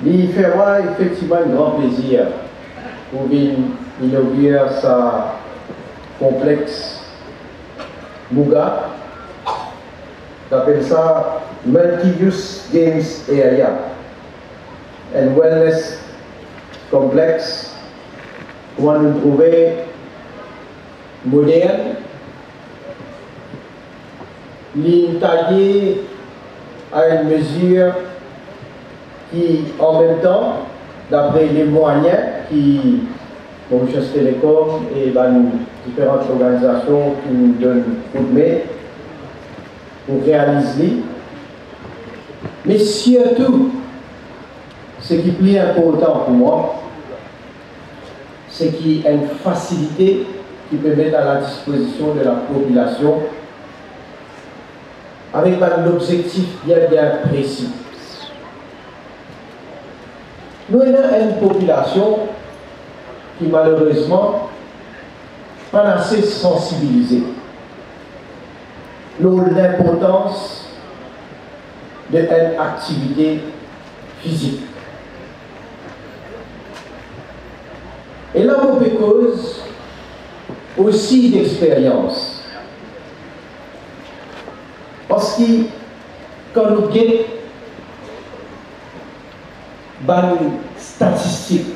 Il fait effectivement un grand plaisir pour inaugurer sa complexe Muga, j'appelle ça Multi-Use Games Area and Wellness Complex, où on nous trouver moderne, taillé à une mesure qui, en même temps, d'après les moyens qui, comme Chess Télécom et différentes organisations qui nous donnent coup de main pour réaliser, mais surtout, ce qui est plus important pour moi, c'est qu'il y a une facilité qui peut mettre à la disposition de la population avec un objectif bien précis. Nous avons une population qui malheureusement n'est pas assez sensibilisée. L'importance d'une activité physique. Et là, on peut cause aussi d'expérience. Parce que quand nous avons des statistiques,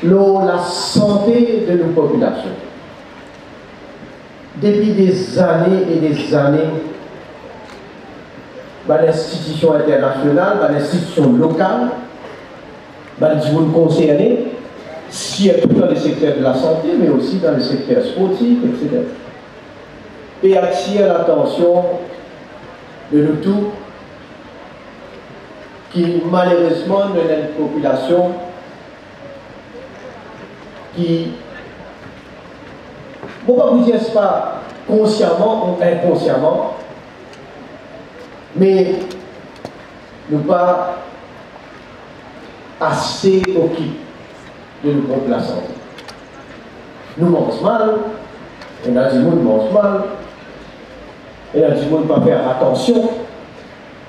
la santé de nos populations, depuis des années et des années, l'institution internationale, l'institution locale, les gens concernés, surtout dans le secteur de la santé, mais aussi dans le secteur sportif, etc. Et attire l'attention de nous tous, qui malheureusement nous avons une population qui, pourquoi vous dire pas consciemment ou inconsciemment, mais nous pas assez occupés de nous prendre la santé. Nous mangeons mal, et dans du monde mange mal, et dans du monde pas faire attention,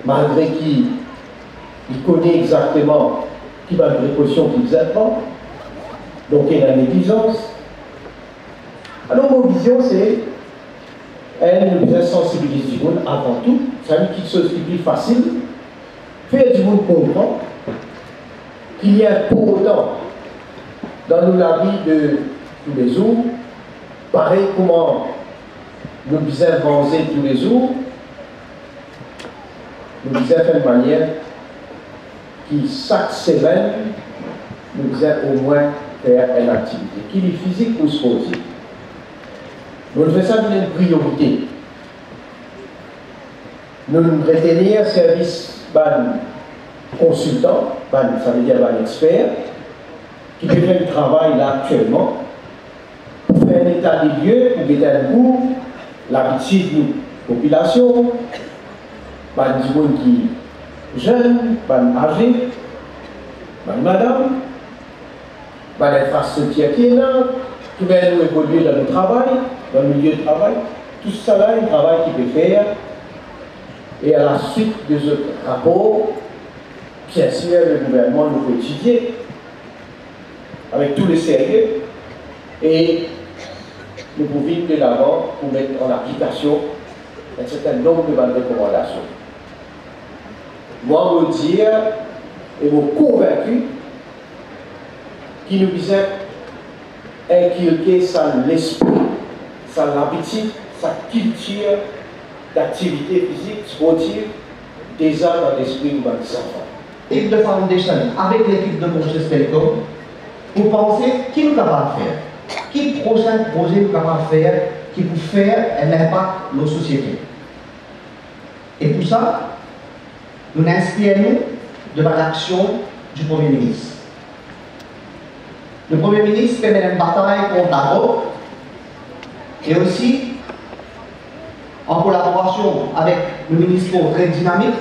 malgré qu'il connaît exactement qui va de précaution qu'il faisait pas. Donc il y a la négligence. Alors mon vision c'est, elle nous sensibilise du monde avant tout, ça veut dire quelque chose qui est plus facile, faire du monde comprendre qu'il y a important dans la vie de tous les jours, pareil comment nous devons avancer tous les jours, nous devons faire de manière qui chaque semaine nous devons au moins faire une activité, qu'il est physique ou sportive. Nous devons faire ça une priorité. Nous devons retenir service consultant, ça veut dire expert, qui peut faire le travail là actuellement, pour faire un état des lieux, pour mettre un coup, l'habitude de la population, du monde qui est jeune, âgé, madame, l'infrastructure qui est là, qui va nous évoluer dans le travail, dans le milieu de travail, tout ça là, un travail qui peut faire, et à la suite des autres rapports, bien sûr, le gouvernement nous peut étudier avec tous les sérieux et nous pouvons vite de l'avant pour mettre en application un certain nombre de recommandations. Moi, je veux dire et vous convaincu qu'il nous disait inculquer sa l'esprit, sa l'habitude, sa culture d'activité physique, sportive, déjà dans l'esprit de nos enfants. L'équipe de Foundation avec l'équipe de Chess Télécom, pour penser qui nous capable de faire, qui prochain projet nous capable de faire, qui peut faire un impact dans nos sociétés. Et pour ça, nous inspirons de l'action du Premier ministre. Le Premier ministre fait une bataille contre la drogue et aussi en collaboration avec le ministre très dynamique,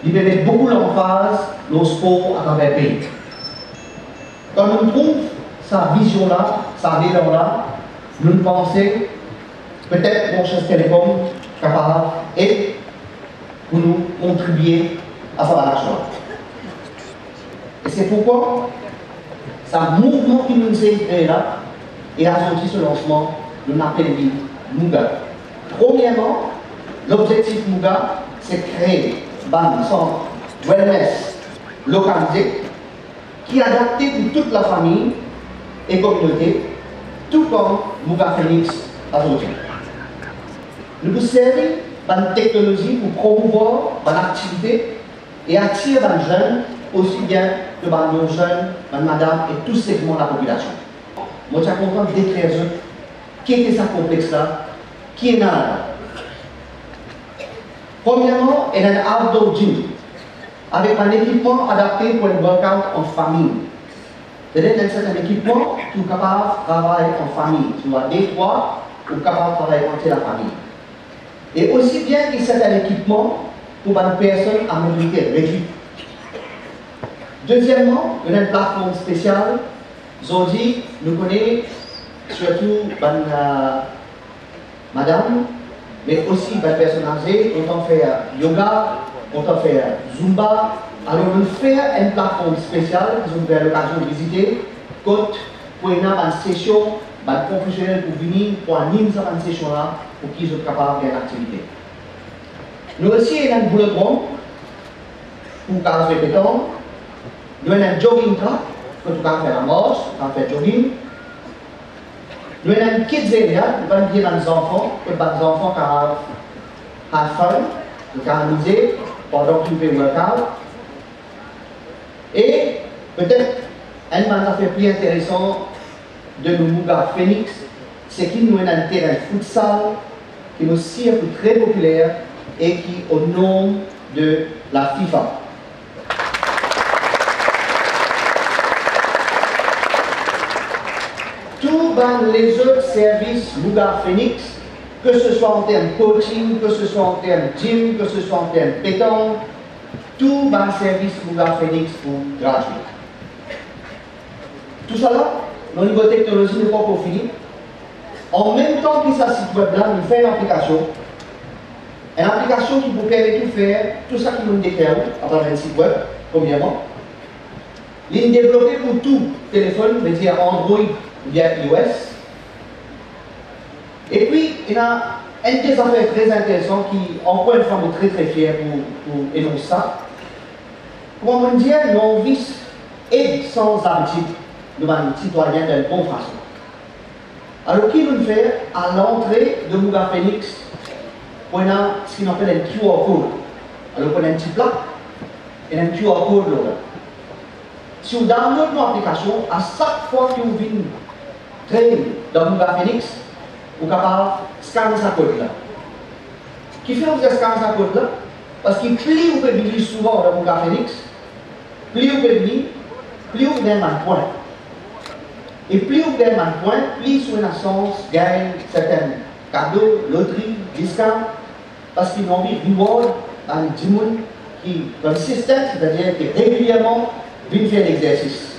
il met beaucoup l'emphase au sport à travers le pays. Quand nous trouvons sa vision-là, sa vision-là, nous pensons peut-être que Chess Télécom capable et pour nous contribuer à sa l'action. Et c'est pourquoi, ce mouvement qui nous est créé là, et a sorti ce lancement, nous appelons Muga. Premièrement, l'objectif Muga, c'est créer un centre wellness localisé qui est adapté pour toute la famille et communauté, tout comme Muga Phoenix a aujourd'hui. Nous vous servons d'une technologie pour promouvoir une activité et attirer les jeunes, aussi bien que les non-jeunes, les madames et tous segments de la population. Moi, je suis content de décrire qui est ce complexe-là, qui est là. Premièrement, il y a un outdoor gym avec un équipement adapté pour le workout en famille. C'est-à-dire que c'est un équipement qui est capable de travailler en famille. Tu vois, des trois, qui est capable de travailler entre la famille. Et aussi bien que c'est un équipement pour une personne à mobilité réduite. Deuxièmement, il y a une plateforme spéciale. Aujourd'hui, nous connaissons surtout madame, mais aussi les personnes âgées, autant faire yoga, autant faire zumba. Alors, nous faisons une plateforme spéciale que vous avez l'occasion de visiter, pour une session, un professionnel pour venir, pour animer cette session-là, pour qu'ils soient capables de faire l'activité. Nous aussi, avons un boulodrome pour caser le béton. Nous avons un jogging track, pour tu peux faire la marche, tu peux faire jogging. Nous avons un kids area, pour dire aux enfants, pour les enfants qui have fun, qui peuvent amuser pendant qu'ils font le workout. Et peut-être, un affaire plus intéressant de nos Muga Phoenix, c'est qu'il nous a un terrain de futsal qui est aussi très populaire et qui est au nom de la FIFA. Tous les autres services Muga Phoenix, que ce soit en termes coaching, que ce soit en termes gym, que ce soit en termes pétanque, tout les services Muga Phoenix pour gratuit. Tout ça là, au niveau technologie, n'est pas encore fini. En même temps que ce site web là, nous faisons une application qui vous permet de faire tout ça qui nous déclare à travers le site web, premièrement. Il est développé pour tout téléphone, je veux dire Android ou bien iOS. Et puis, il y a une des affaires très intéressantes qui, encore une fois, est très fiers pour énoncer ça. Comment on dit, nos vices aident sans habitude de citoyens d'une bonne façon. Alors, qui nous fait à l'entrée de Muga Phoenix, on a ce qu'on appelle un QR code. Alors, on a un petit plat et un QR code là. Si vous downloadez notre application, à chaque fois que vous venez traîner dans Muga Phoenix, vous êtes capable de scanner ce code là. Qui fait que vous scannez ce code là? Parce que plus vous pouvez venir souvent dans Muga Phoenix, plus vous pouvez venir, plus vous gagnez un point. Et plus vous gagnez un point, plus vous avez une chance de gagner certains cadeaux, loteries, discounts, parce qu'ils ont mis reward dans le monde qui consistent, c'est-à-dire que régulièrement, viennent faire l'exercice.